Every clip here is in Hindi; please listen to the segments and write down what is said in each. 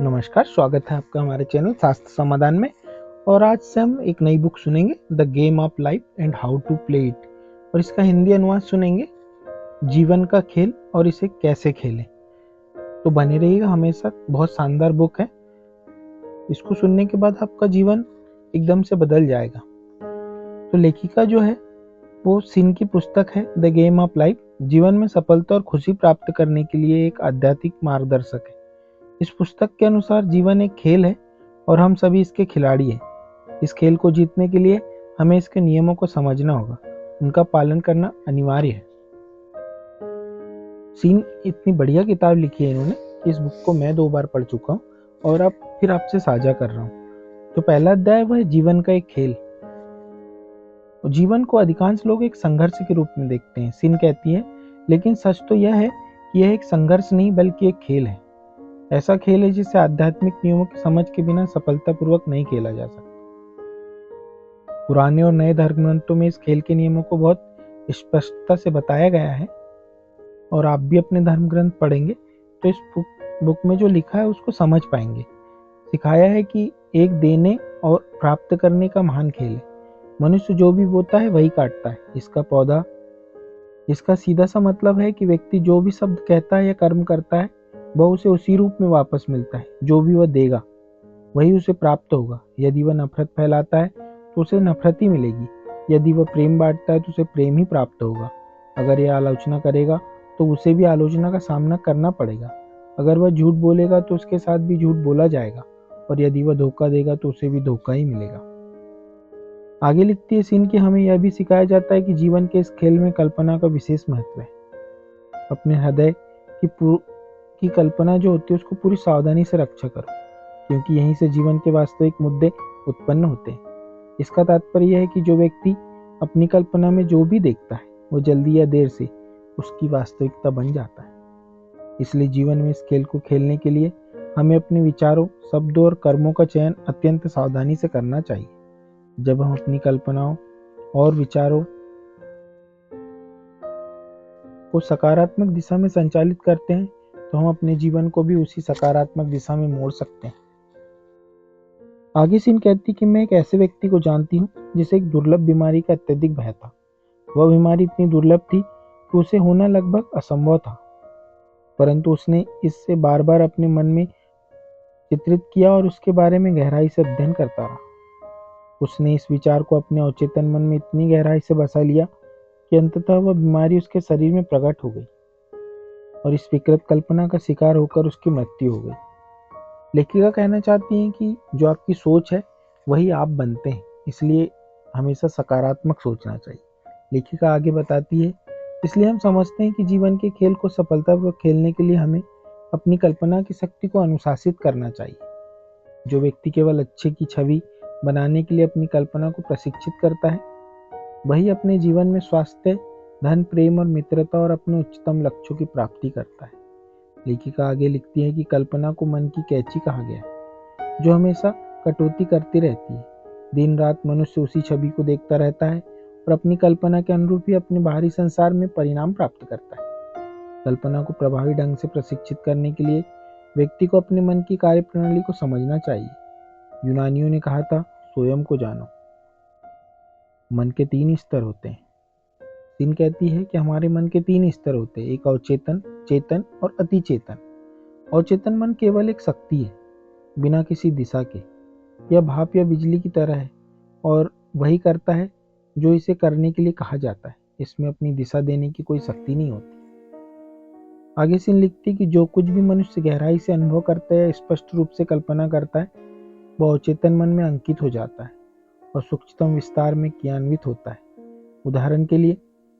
नमस्कार, स्वागत है आपका हमारे चैनल शास्त्र समाधान में। और आज से हम एक नई बुक सुनेंगे, the game of life and how to play it. और इसका हिंदी अनुवाद सुनेंगे, जीवन का खेल और इसे कैसे खेलें। तो बने रहिएगा हमेशा, बहुत शानदार बुक है। इसको सुनने के बाद आपका जीवन एकदम से बदल जाएगा। तो लेखिका जो है वो सिन की पुस्तक है द गेम ऑफ लाइफ, जीवन में सफलता और खुशी प्राप्त करने के लिए एक आध्यात्मिक मार्गदर्शक है। इस पुस्तक के अनुसार जीवन एक खेल है और हम सभी इसके खिलाड़ी हैं। इस खेल को जीतने के लिए हमें इसके नियमों को समझना होगा, उनका पालन करना अनिवार्य है। सीन इतनी बढ़िया किताब लिखी है इन्होंने, इस बुक को मैं 2 बार पढ़ चुका हूँ और अब फिर आपसे साझा कर रहा हूँ। तो पहला अध्याय वह है जीवन का एक खेल। जीवन को अधिकांश लोग एक संघर्ष के रूप में देखते हैं, सीन कहती है, लेकिन सच तो यह है कि यह एक संघर्ष नहीं बल्कि एक खेल है। ऐसा खेल है जिसे आध्यात्मिक नियमों की समझ के बिना सफलतापूर्वक नहीं खेला जा सकता। पुराने और नए धर्म ग्रंथों में इस खेल के नियमों को बहुत स्पष्टता से बताया गया है और आप भी अपने धर्म ग्रंथ पढ़ेंगे तो इस बुक में जो लिखा है उसको समझ पाएंगे। सिखाया है कि एक देने और प्राप्त करने का महान खेल है। मनुष्य जो भी बोता है वही काटता है। इसका सीधा सा मतलब है कि व्यक्ति जो भी शब्द कहता है या कर्म करता है वह उसे उसी रूप में वापस मिलता है। जो भी वह देगा वही उसे प्राप्त होगा। यदि वह नफरत फैलाता है तो उसे नफरत ही मिलेगी। यदि वह प्रेम बांटता है तो उसे प्रेम ही प्राप्त होगा। अगर यह आलोचना करेगा तो उसे भी आलोचना का सामना करना पड़ेगा। अगर वह झूठ बोलेगा तो उसके साथ भी झूठ बोला जाएगा और यदि वह धोखा देगा तो उसे भी धोखा ही मिलेगा। आगे लिखती है सीन कि हमें यह भी सिखाया जाता है कि जीवन के इस खेल में कल्पना का विशेष महत्व है। अपने हृदय की कल्पना जो होती है उसको पूरी सावधानी से रक्षा करो, क्योंकि यहीं से जीवन के वास्तविक मुद्दे उत्पन्न होते हैं। इसका तात्पर्य यह है कि जो व्यक्ति अपनी कल्पना में जो भी देखता है वो जल्दी या देर से उसकी वास्तविकता बन जाता है। इसलिए जीवन में इस खेल को खेलने के लिए हमें अपने विचारों, शब्दों और कर्मों का चयन अत्यंत सावधानी से करना चाहिए। जब हम अपनी कल्पनाओं और विचारों को सकारात्मक दिशा में संचालित करते हैं तो हम अपने जीवन को भी उसी सकारात्मक दिशा में मोड़ सकते हैं। आगे सीन कहती कि मैं एक ऐसे व्यक्ति को जानती हूँ जिसे एक दुर्लभ बीमारी का अत्यधिक भय था। वह बीमारी इतनी दुर्लभ थी कि उसे होना लगभग असंभव था, परंतु उसने इससे बार बार अपने मन में चित्रित किया और उसके बारे में गहराई से अध्ययन करता रहा। उसने इस विचार को अपने अवचेतन मन में इतनी गहराई से बसा लिया कि अंततः वह बीमारी उसके शरीर में प्रकट हो गई और इस विकृत कल्पना का शिकार होकर उसकी मृत्यु हो गई। लेखिका कहना चाहती हैं कि जो आपकी सोच है वही आप बनते हैं, इसलिए हमेशा सकारात्मक सोचना चाहिए। लेखिका आगे बताती है, इसलिए हम समझते हैं कि जीवन के खेल को सफलतापूर्वक खेलने के लिए हमें अपनी कल्पना की शक्ति को अनुशासित करना चाहिए। जो व्यक्ति केवल अच्छे की छवि बनाने के लिए अपनी कल्पना को प्रशिक्षित करता है वही अपने जीवन में स्वास्थ्य, धन, प्रेम और मित्रता और अपने उच्चतम लक्ष्यों की प्राप्ति करता है। लेखिका आगे लिखती है कि कल्पना को मन की कैंची कहा गया है, जो हमेशा कटौती करती रहती है। दिन रात मनुष्य उसी छवि को देखता रहता है और अपनी कल्पना के अनुरूप ही अपने बाहरी संसार में परिणाम प्राप्त करता है। कल्पना को प्रभावी ढंग से प्रशिक्षित करने के लिए व्यक्ति को अपने मन की कार्यप्रणाली को समझना चाहिए। यूनानियों ने कहा था, स्वयं को जानो। मन के 3 स्तर होते हैं। सीन कहती है कि हमारे मन के 3 स्तर होते हैं, एक अवचेतन, चेतन और अतिचेतन। अवचेतन मन केवल एक शक्ति है, बिना किसी दिशा के। यह भाप या बिजली की तरह है और वही करता है जो इसे करने के लिए कहा जाता है। इसमें अपनी दिशा देने की कोई शक्ति नहीं होती। आगे सीन लिखती है कि जो कुछ भी मनुष्य गहराई से अनुभव करता है, स्पष्ट रूप से कल्पना करता है, वह अवचेतन मन में अंकित हो जाता है और सूक्ष्मतम विस्तार में क्रियान्वित होता है। उदाहरण के लिए,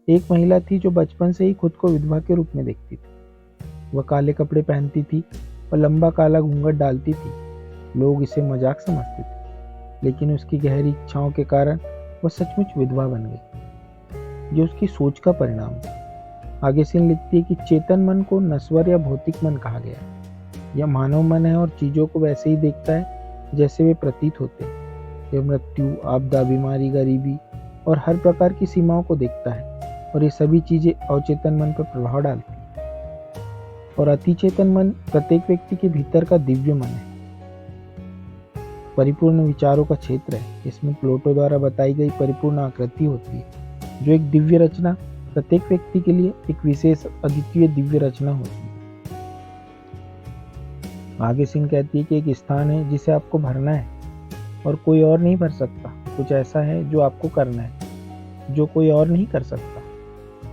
एक महिला थी जो बचपन से ही खुद को विधवा के रूप में देखती थी। वह काले कपड़े पहनती थी और लंबा काला घूंघट डालती थी। लोग इसे मजाक समझते थे, लेकिन उसकी गहरी इच्छाओं के कारण वह सचमुच विधवा बन गई, जो उसकी सोच का परिणाम था। आगे सीन लिखती है कि चेतन मन को नश्वर या भौतिक मन कहा गया है। यह मानव मन है और चीजों को वैसे ही देखता है जैसे वे प्रतीत होते हैं। यह मृत्यु, आपदा, बीमारी, गरीबी और हर प्रकार की सीमाओं को देखता है और ये सभी चीजें अवचेतन मन पर प्रभाव डालती हैं। और अतिचेतन मन प्रत्येक व्यक्ति के भीतर का दिव्य मन है। परिपूर्ण विचारों का क्षेत्र है। इसमें प्लेटो द्वारा बताई गई परिपूर्ण आकृति होती है, जो एक दिव्य रचना, प्रत्येक व्यक्ति के लिए एक विशेष अद्वितीय दिव्य रचना होती है। आगे सिंह कहती है कि एक स्थान है जिसे आपको भरना है और कोई और नहीं भर सकता। कुछ ऐसा है जो आपको करना है, जो कोई और नहीं कर सकता।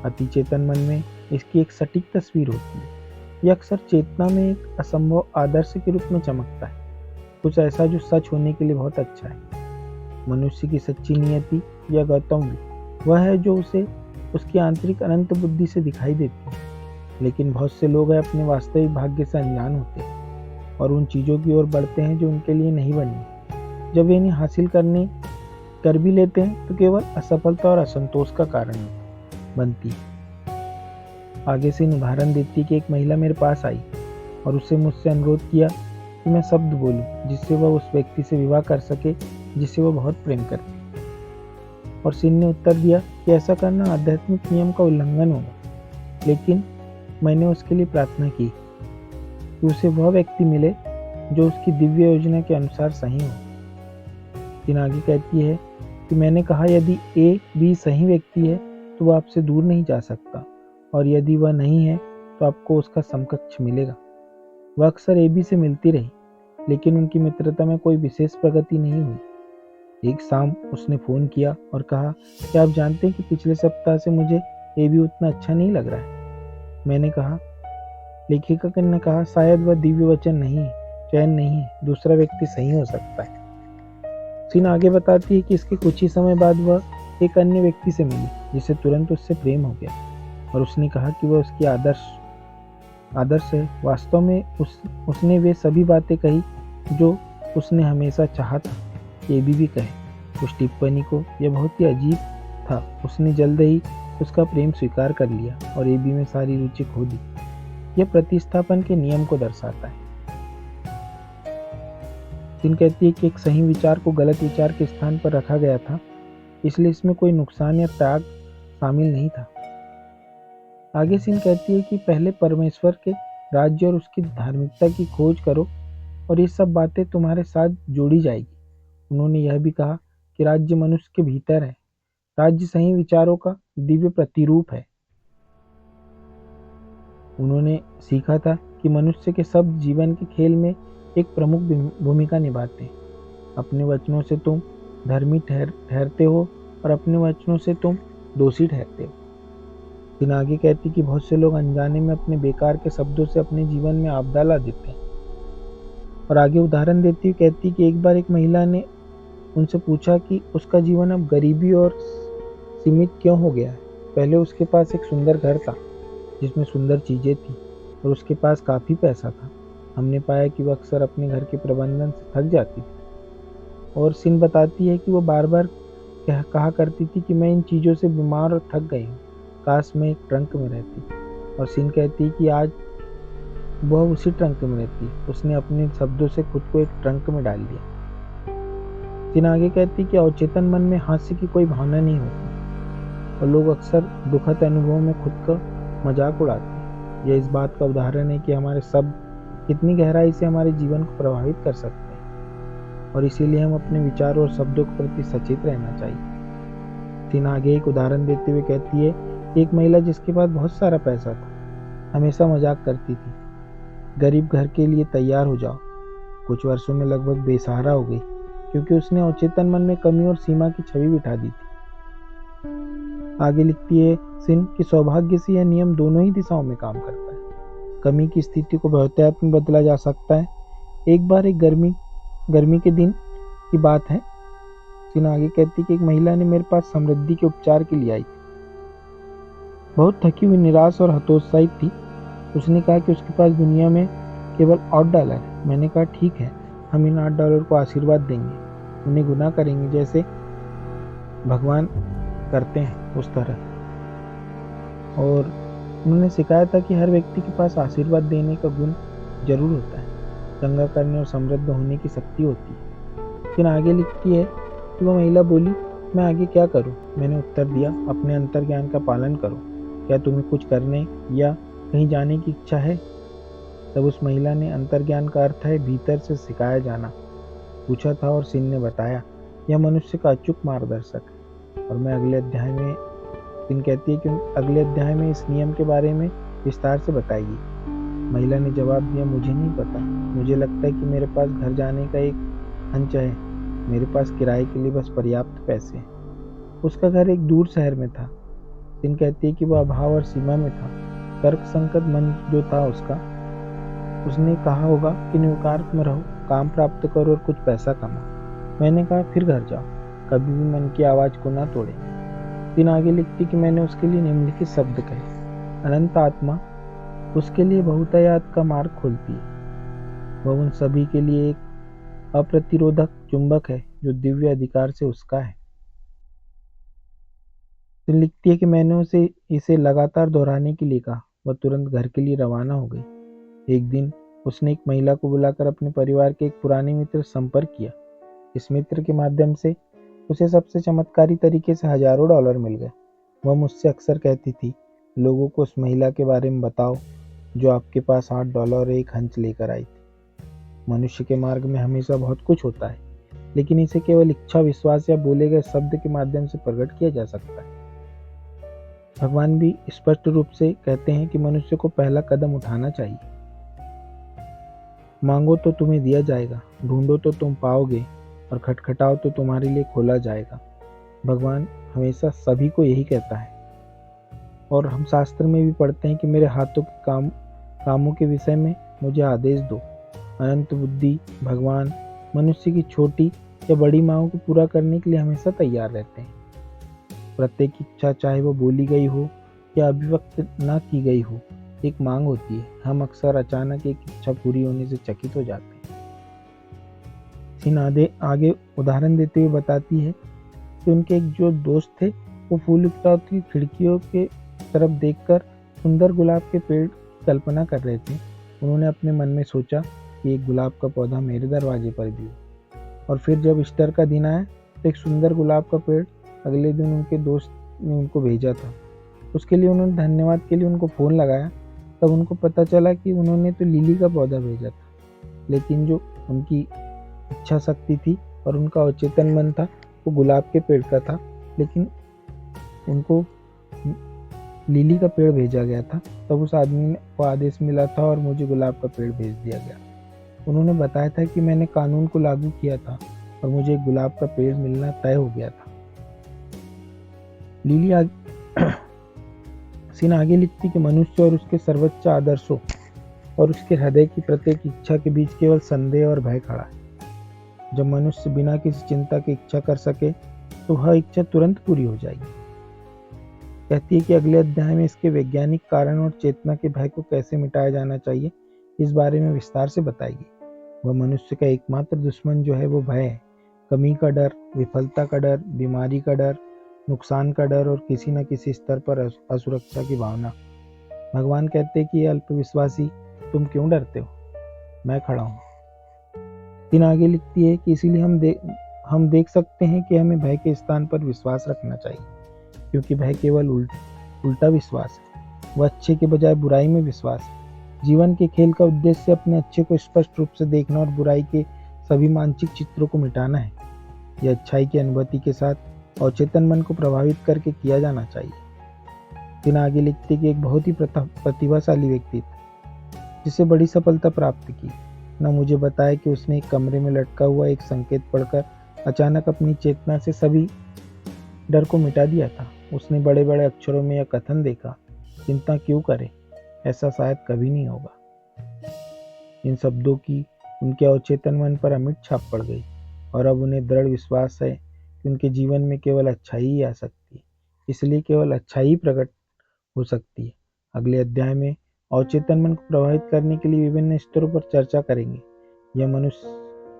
अति चेतन मन में इसकी एक सटीक तस्वीर होती है। यह अक्सर चेतना में एक असंभव आदर्श के रूप में चमकता है, कुछ ऐसा जो सच होने के लिए बहुत अच्छा है। मनुष्य की सच्ची नियति या गौतम वह है जो उसे उसकी आंतरिक अनंत बुद्धि से दिखाई देती है। लेकिन बहुत से लोग अपने वास्तविक भाग्य से अनजान होते हैं और उन चीज़ों की ओर बढ़ते हैं जो उनके लिए नहीं बनी। जब वे इन्हें हासिल कर भी लेते हैं तो केवल असफलता और असंतोष का कारण बनती है। आगे से उदाहरण देती है कि एक महिला मेरे पास आई और उससे मुझसे अनुरोध किया कि मैं शब्द बोलूं जिससे वह उस व्यक्ति से विवाह कर सके जिसे वह बहुत प्रेम करती। और सिंह ने उत्तर दिया कि ऐसा करना आध्यात्मिक नियम का उल्लंघन होगा, लेकिन मैंने उसके लिए प्रार्थना की कि उसे वह व्यक्ति मिले जो उसकी दिव्य योजना के अनुसार सही हो। सिंह आगे कहती है कि मैंने कहा यदि ए बी सही व्यक्ति है तो वह आपसे दूर नहीं जा सकता, और यदि वह नहीं है तो आपको उसका समकक्ष मिलेगा। वह अक्सर ए बी से मिलती रही, लेकिन उनकी मित्रता में कोई विशेष प्रगति नहीं हुई। एक शाम उसने फ़ोन किया और कहा कि आप जानते हैं कि पिछले सप्ताह से मुझे ए बी उतना अच्छा नहीं लग रहा है। मैंने कहा, लेखिका ने कहा, शायद वह दिव्य वचन नहीं है, चयन नहीं है, दूसरा व्यक्ति सही हो सकता है। सिन आगे बताती है कि इसके कुछ ही समय बाद वह एक अन्य व्यक्ति से मिली जिसे तुरंत उससे प्रेम हो गया और उसने कहा कि वह उसकी आदर्श है। वास्तव में उसने वे सभी बातें कही जो उसने हमेशा चाहा था कि भी कहे। उस टिप्पणी को यह बहुत ही अजीब था। उसने जल्द ही उसका प्रेम स्वीकार कर लिया और एबी में सारी रुचि खो दी। यह प्रतिस्थापन के नियम को दर्शाता है। सिन कहती है कि एक सही विचार को गलत विचार के स्थान पर रखा गया था, इसलिए इसमें कोई नुकसान या त्याग शामिल नहीं था। आगे सिन कहती है कि पहले परमेश्वर के राज्य और उसकी धार्मिकता की खोज करो और ये सब बातें तुम्हारे साथ जोड़ी जाएगी। उन्होंने यह भी कहा कि राज्य मनुष्य के भीतर है। राज्य सही विचारों का दिव्य प्रतिरूप है। उन्होंने सीखा था कि मनुष्य के शब्द जीवन के खेल में एक प्रमुख भूमिका निभाते हैं। अपने वचनों से तुम धर्मी ठहरते हो और अपने वचनों से तुम दोषी ठहरते हो। सिन आगे कहती कि बहुत से लोग अनजाने में अपने बेकार के शब्दों से अपने जीवन में आपदा ला देते हैं। और आगे उदाहरण देती हुई कहती कि एक बार एक महिला ने उनसे पूछा कि उसका जीवन अब गरीबी और सीमित क्यों हो गया है। पहले उसके पास एक सुंदर घर था जिसमें सुंदर चीजें थी और उसके पास काफी पैसा था। हमने पाया कि वह अक्सर अपने घर के प्रबंधन से थक जाती थी। और सिन बताती है कि वो बार बार कहा करती थी कि मैं इन चीज़ों से बीमार और थक गई हूँ, काश मैं एक ट्रंक में रहती। और सिन कहती कि आज वह उसी ट्रंक में रहती। उसने अपने शब्दों से खुद को एक ट्रंक में डाल दिया। सिन आगे कहती कि अवचेतन मन में हास्य की कोई भावना नहीं होती और लोग अक्सर दुखद अनुभवों में खुद का मजाक उड़ाते हैं। यह इस बात का उदाहरण है कि हमारे शब्द कितनी गहराई से हमारे जीवन को प्रभावित कर सकते हैं और इसीलिए हम अपने विचारों और शब्दों के प्रति सचेत रहना चाहिए। सिन आगे एक उदाहरण देते हुए कहती है, एक महिला जिसके पास बहुत सारा पैसा था हमेशा मजाक करती थी, गरीब घर के लिए तैयार हो जाओ। कुछ वर्षों में लगभग बेसहारा हो गई क्योंकि उसने अवचेतन मन में कमी और सीमा की छवि बिठा दी थी। आगे लिखती है सिन कि सौभाग्य से यह नियम दोनों ही दिशाओं में काम करता है। कमी की स्थिति को बहुतायत में बदला जा सकता है। एक बार एक गर्मी के दिन की बात है। सिन आगे कहती कि एक महिला ने मेरे पास समृद्धि के उपचार के लिए आई थी। बहुत थकी हुई, निराश और हतोत्साहित थी। उसने कहा कि उसके पास दुनिया में केवल $8 है। मैंने कहा ठीक है, हम इन $8 को आशीर्वाद देंगे, उन्हें गुना करेंगे जैसे भगवान करते हैं उस तरह। और उन्होंने सिखाया था कि हर व्यक्ति के पास आशीर्वाद देने का गुण जरूर होता है, चंगा करने और समृद्ध होने की शक्ति होती है। फिर आगे लिखती है कि वह महिला बोली, मैं आगे क्या करूं? मैंने उत्तर दिया, अपने अंतर्ज्ञान का पालन करो। क्या तुम्हें कुछ करने या कहीं जाने की इच्छा है? तब उस महिला ने, अंतर्ज्ञान का अर्थ है भीतर से सिखाया जाना, पूछा था और सिन ने बताया, यह मनुष्य का अचूक मार्गदर्शक है। और मैं अगले अध्याय में सिन कहती है कि अगले अध्याय में इस नियम के बारे में विस्तार से बताएगी। महिला ने जवाब दिया, मुझे नहीं पता, मुझे लगता है कि मेरे पास घर जाने का एक हंच है, मेरे पास किराए के लिए बस पर्याप्त पैसे हैं। उसका घर एक दूर शहर में था। सिन कहती है कि वह अभाव और सीमा में था। तर्क संकट मन जो था उसका, उसने कहा होगा कि न्यूयॉर्क में रहो, काम प्राप्त करो और कुछ पैसा कमाओ। मैंने कहा फिर घर जाओ, कभी भी मन की आवाज को ना तोड़े। सिन आगे लिखती कि मैंने उसके लिए निम्नलिखित शब्द कहे, अनंत आत्मा उसके लिए बहुतायात का मार्ग खोलती है। वह उन सभी के लिए एक अप्रतिरोधक चुंबक है जो दिव्य अधिकार से उसका है। सिन लिखती है कि मैंने उसे इसे लगातार दोहराने के लिए कहा। वह तुरंत घर के लिए रवाना हो गई। एक दिन उसने एक महिला को बुलाकर अपने परिवार के एक पुराने मित्र से संपर्क किया। इस मित्र के माध्यम से उसे सबसे चमत्कारी तरीके से हजारों डॉलर मिल गए। वह मुझसे अक्सर कहती थी, लोगों को उस महिला के बारे में बताओ जो आपके पास $8 और एक हंच लेकर आई थी। मनुष्य के मार्ग में हमेशा बहुत कुछ होता है, लेकिन इसे केवल इच्छा, विश्वास या बोले गए शब्द के माध्यम से प्रकट किया जा सकता है। भगवान भी स्पष्ट रूप से कहते हैं कि मनुष्य को पहला कदम उठाना चाहिए। मांगो तो तुम्हें दिया जाएगा, ढूंढो तो तुम पाओगे, और खटखटाओ तो तुम्हारे लिए खोला जाएगा। भगवान हमेशा सभी को यही कहता है। और हम शास्त्र में भी पढ़ते हैं कि मेरे हाथों के कामों के विषय में मुझे आदेश दो। अनंत बुद्धि भगवान मनुष्य की छोटी या बड़ी मांगों को पूरा करने के लिए हमेशा तैयार रहते हैं। प्रत्येक इच्छा, चाहे वो बोली गई हो या अभिव्यक्त न की गई हो, एक मांग होती है। हम अक्सर अचानक एक इच्छा पूरी होने से चकित हो जाते हैं। सिन आगे उदाहरण देते हुए बताती है कि उनके एक जो दोस्त थे, वो फूल की खिड़कियों के तरफ देखकर सुंदर गुलाब के पेड़ की कल्पना कर रहे थे। उन्होंने अपने मन में सोचा कि एक गुलाब का पौधा मेरे दरवाजे पर भी हो। और फिर जब ईस्टर का दिन आया तो एक सुंदर गुलाब का पेड़ अगले दिन उनके दोस्त ने उनको भेजा था। उसके लिए उन्होंने धन्यवाद के लिए उनको फ़ोन लगाया। तब उनको पता चला कि उन्होंने तो लिली का पौधा भेजा था, लेकिन जो उनकी इच्छा शक्ति थी और उनका अचेतन मन था वो गुलाब के पेड़ का था, लेकिन उनको लिली का पेड़ भेजा गया था। तब उस आदमी को आदेश मिला था और मुझे गुलाब का पेड़ भेज दिया गया। उन्होंने बताया था कि मैंने कानून को लागू किया था और मुझे एक गुलाब का पेड़ मिलना तय हो गया था। सिन आगे लिखती कि मनुष्य और उसके सर्वोच्च आदर्शों और उसके हृदय की प्रत्येक इच्छा के बीच केवल संदेह और भय खड़ा है। जब मनुष्य बिना किसी चिंता की इच्छा कर सके तो वह इच्छा तुरंत पूरी हो जाएगी। कहती है कि अगले अध्याय में इसके वैज्ञानिक कारण और चेतना के भय को कैसे मिटाया जाना चाहिए, इस बारे में विस्तार से बताएगी। वह मनुष्य का एकमात्र दुश्मन जो है वो भय है। कमी का डर, विफलता का डर, बीमारी का डर, नुकसान का डर और किसी न किसी स्तर पर असुरक्षा की भावना। भगवान कहते हैं कि अल्पविश्वासी, तुम क्यों डरते हो, मैं खड़ा हूँ। सिन आगे लिखती है कि इसीलिए हम देख सकते हैं कि हमें भय के स्थान पर विश्वास रखना चाहिए, क्योंकि भय केवल उल्टा विश्वास है। वह अच्छे के बजाय बुराई में विश्वास है। जीवन के खेल का उद्देश्य अपने अच्छे को स्पष्ट रूप से देखना और बुराई के सभी मानसिक चित्रों को मिटाना है। यह अच्छाई की अनुभूति के साथ अवचेतन मन को प्रभावित करके किया जाना चाहिए। सिन आगे लिखते कि एक बहुत ही प्रतिभाशाली व्यक्ति था जिसे बड़ी सफलता प्राप्त की। न मुझे बताया कि उसने एक कमरे में लटका हुआ एक संकेत पढ़कर अचानक अपनी चेतना से सभी डर को मिटा दिया था। उसने बड़े बड़े अक्षरों में यह कथन देखा, चिंता क्यों करे, ऐसा शायद कभी नहीं होगा। इन शब्दों की उनके अवचेतन मन पर अमिट छाप पड़ गई और अब उन्हें दृढ़ विश्वास है कि उनके जीवन में केवल अच्छाई ही आ सकती है, इसलिए केवल अच्छाई ही प्रकट हो सकती है। अगले अध्याय में अवचेतन मन को प्रभावित करने के लिए विभिन्न स्तरों पर चर्चा करेंगे। यह मनुष्य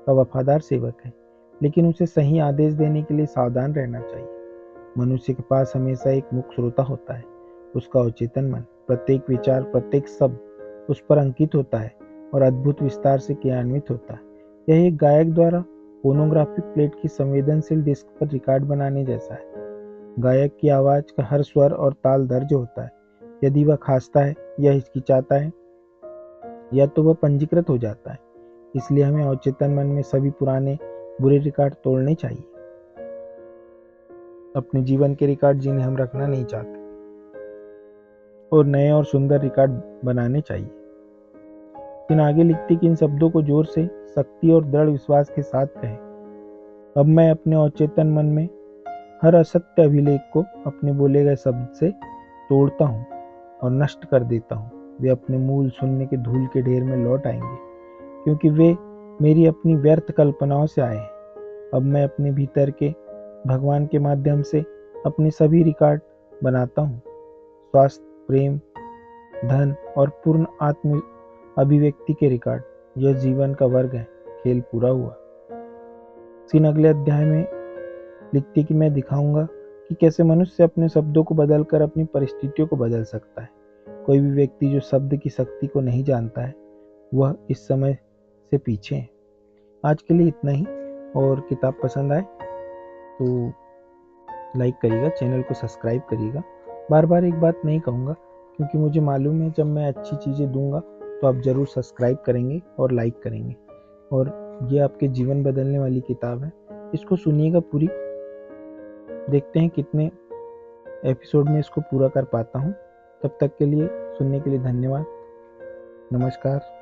का वफादार सेवक है, लेकिन उसे सही आदेश देने के लिए सावधान रहना चाहिए। मनुष्य के पास हमेशा एक मुख्य श्रोता होता है, उसका अवचेतन मन। प्रत्येक विचार, प्रत्येक शब्द उस पर अंकित होता है और अद्भुत विस्तार से क्रियान्वित होता है। यह एक गायक द्वारा फोनोग्राफिक प्लेट की संवेदनशील डिस्क पर रिकॉर्ड बनाने जैसा है। गायक की आवाज का हर स्वर और ताल दर्ज होता है। यदि वह खांसता है या हिचकिचाता है या तो वह पंजीकृत हो जाता है। इसलिए हमें अवचेतन मन में सभी पुराने बुरे रिकॉर्ड तोड़ने चाहिए, अपने जीवन के रिकॉर्ड जिन्हें हम रखना नहीं चाहते, और नए और सुंदर रिकॉर्ड बनाने चाहिए। फिर आगे लिखती कि इन शब्दों को जोर से, शक्ति और दृढ़ विश्वास के साथ कहें। अब मैं अपने अवचेतन मन में हर असत्य अभिलेख को अपने बोले गए शब्द से तोड़ता हूँ और नष्ट कर देता हूँ। वे अपने मूल शून्य के धूल के ढेर में लौट आएंगे, क्योंकि वे मेरी अपनी व्यर्थ कल्पनाओं से आए हैं। अब मैं अपने भीतर के भगवान के माध्यम से अपने सभी रिकॉर्ड बनाता हूँ। स्वास्थ्य, प्रेम, धन और पूर्ण आत्म अभिव्यक्ति के रिकॉर्ड। यह जीवन का वर्ग है, खेल पूरा हुआ। सीन अगले अध्याय में लिखती कि मैं दिखाऊंगा कि कैसे मनुष्य अपने शब्दों को बदलकर अपनी परिस्थितियों को बदल सकता है। कोई भी व्यक्ति जो शब्द की शक्ति को नहीं जानता है, वह इस समय से पीछे है। आज के लिए इतना ही, और किताब पसंद आए तो लाइक करिएगा, चैनल को सब्सक्राइब करिएगा। बार बार एक बात नहीं कहूँगा, क्योंकि मुझे मालूम है जब मैं अच्छी चीज़ें दूंगा तो आप ज़रूर सब्सक्राइब करेंगे और लाइक करेंगे। और ये आपके जीवन बदलने वाली किताब है, इसको सुनिएगा पूरी। देखते हैं कितने एपिसोड में इसको पूरा कर पाता हूँ। तब तक के लिए सुनने के लिए धन्यवाद। नमस्कार।